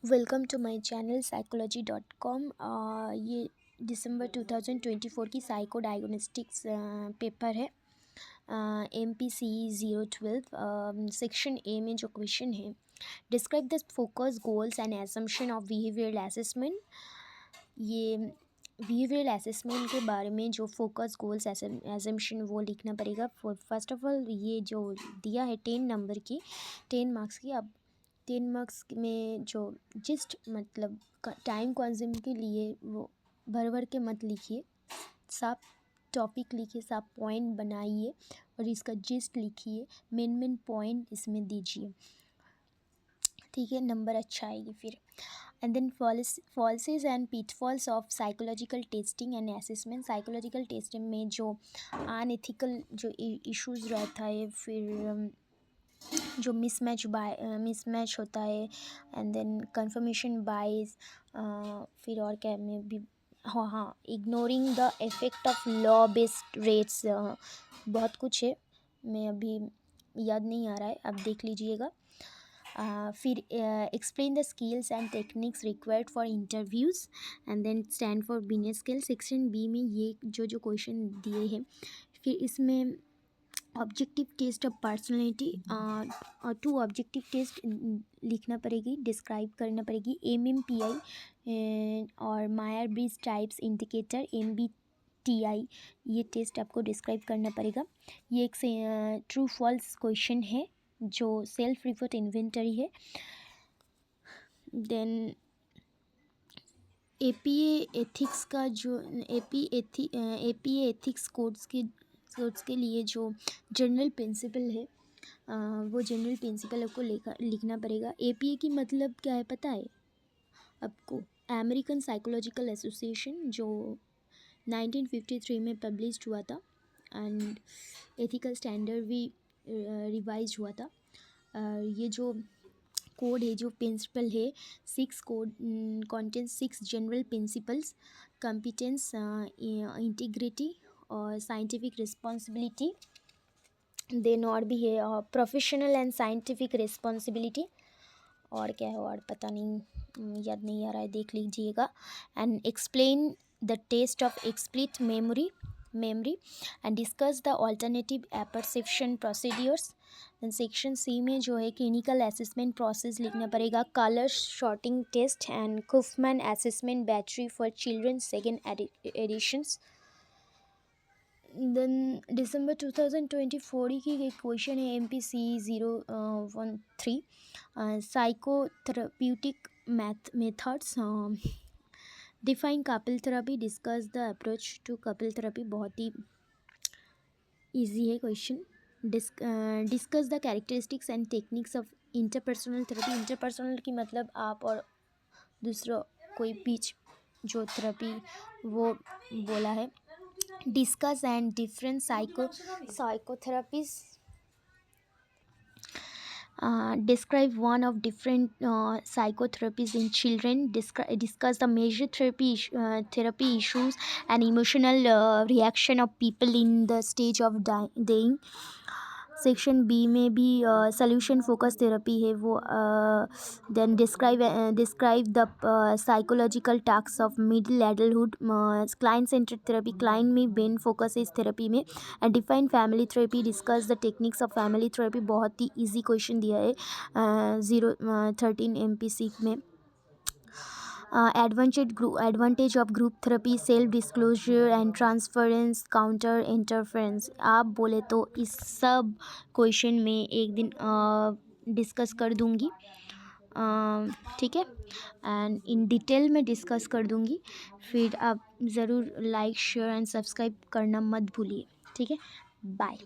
Welcome to my channel psychology.com। ये दिसंबर 2024 की psycho diagnostics paper है। MPC 012 सेक्शन ए में जो क्वेश्चन है, describe the focus goals and assumption of behavioural assessment. ये बिहेवियरल असेसमेंट के बारे में जो फोकस गोल्स एजम्पशन वो लिखना पड़ेगा। फर्स्ट ऑफ ऑल ये जो दिया है 10 नंबर की, 10 मार्क्स की। अब 10 मार्क्स में जो जस्ट मतलब टाइम कंज्यूम के लिए वो भर भर के मत लिखिए, साफ टॉपिक लिखिए, साफ पॉइंट बनाइए और इसका जिस्ट लिखिए, मेन पॉइंट इसमें दीजिए, ठीक है, नंबर अच्छा आएगी फिर। And then fallacies and pitfalls of psychological testing and assessment. Psychological testing में जो अनएथिकल जो इश्यूज रहता है, फिर जो मिसमैच होता है, एंड देन कंफर्मेशन बाइस, फिर और क्या में भी, हाँ, ignoring the effect of law based rates, बहुत कुछ है, मैं अभी याद नहीं आ रहा है, आप देख लीजिएगा। फिर explain the skills and techniques required for interviews, and then stand for business skill. Section B में ये जो क्वेश्चन दिए हैं, फिर इसमें ऑब्जेक्टिव टेस्ट ऑफ पर्सनैलिटी और 2 ऑब्जेक्टिव टेस्ट लिखना पड़ेगी, डिस्क्राइब करना पड़ेगी। MMPI और मायर ब्रिज टाइप्स इंडिकेटर MBTI, ये टेस्ट आपको डिस्क्राइब करना पड़ेगा। ये एक ट्रू फॉल्स क्वेश्चन है जो सेल्फ रिपोर्ट इन्वेंटरी है। देन APA एथिक्स का जो APA एथिक्स कोड्स के लिए जो जनरल प्रिंसिपल है, वो जनरल प्रिंसिपल आपको लिखना पड़ेगा। APA की मतलब क्या है पता है आपको? अमेरिकन साइकोलॉजिकल एसोसिएशन, जो 1953 में पब्लिश हुआ था, एंड एथिकल स्टैंडर्ड भी रिवाइज हुआ था। ये जो कोड है, जो प्रिंसिपल है, 6 code contains 6 general principles: competence, integrity और साइंटिफिक रिस्पॉन्सिबिलिटी। देन और भी है प्रोफेशनल एंड साइंटिफिक रिस्पॉन्सिबिलिटी, और क्या है और पता नहीं, याद नहीं आ रहा है, देख लीजिएगा। And explain the test of explicit memory and discuss the alternative perception procedures. Then section C में जो है क्लिनिकल असेसमेंट प्रोसेस लिखना पड़ेगा, colour sorting test and Kaufman assessment battery for children second editions. Then December 2024 की एक question है, MPC 013 psychotherapeutic methods. Define couple therapy, discuss the approach to couple therapy. बहुत ही इजी है question. Discuss the characteristics and techniques of interpersonal therapy. Interpersonal की मतलब आप और दूसरा कोई बीच जो थेरेपी वो बोला है। Discuss and different psychotherapies. Describe one of different psychotherapies in children. Discuss the major therapy issues and emotional reaction of people in the stage of dying. Section B में भी सॉल्यूशन फोकस थेरेपी है वो। Then describe the psychological task of middle adulthood. Client centric therapy, client में main focus है इस therapy में। And define family therapy, discuss the techniques of family therapy. बहुत ही इजी क्वेश्चन दिया है 013 MPC में। Advantage of group therapy, self disclosure and transference, counter interference. आप बोले तो इस सब क्वेश्चन में एक दिन डिस्कस कर दूंगी, ठीक है, एंड इन डिटेल में डिस्कस कर दूंगी। फिर आप ज़रूर लाइक शेयर एंड सब्सक्राइब करना मत भूलिए, ठीक है। बाय।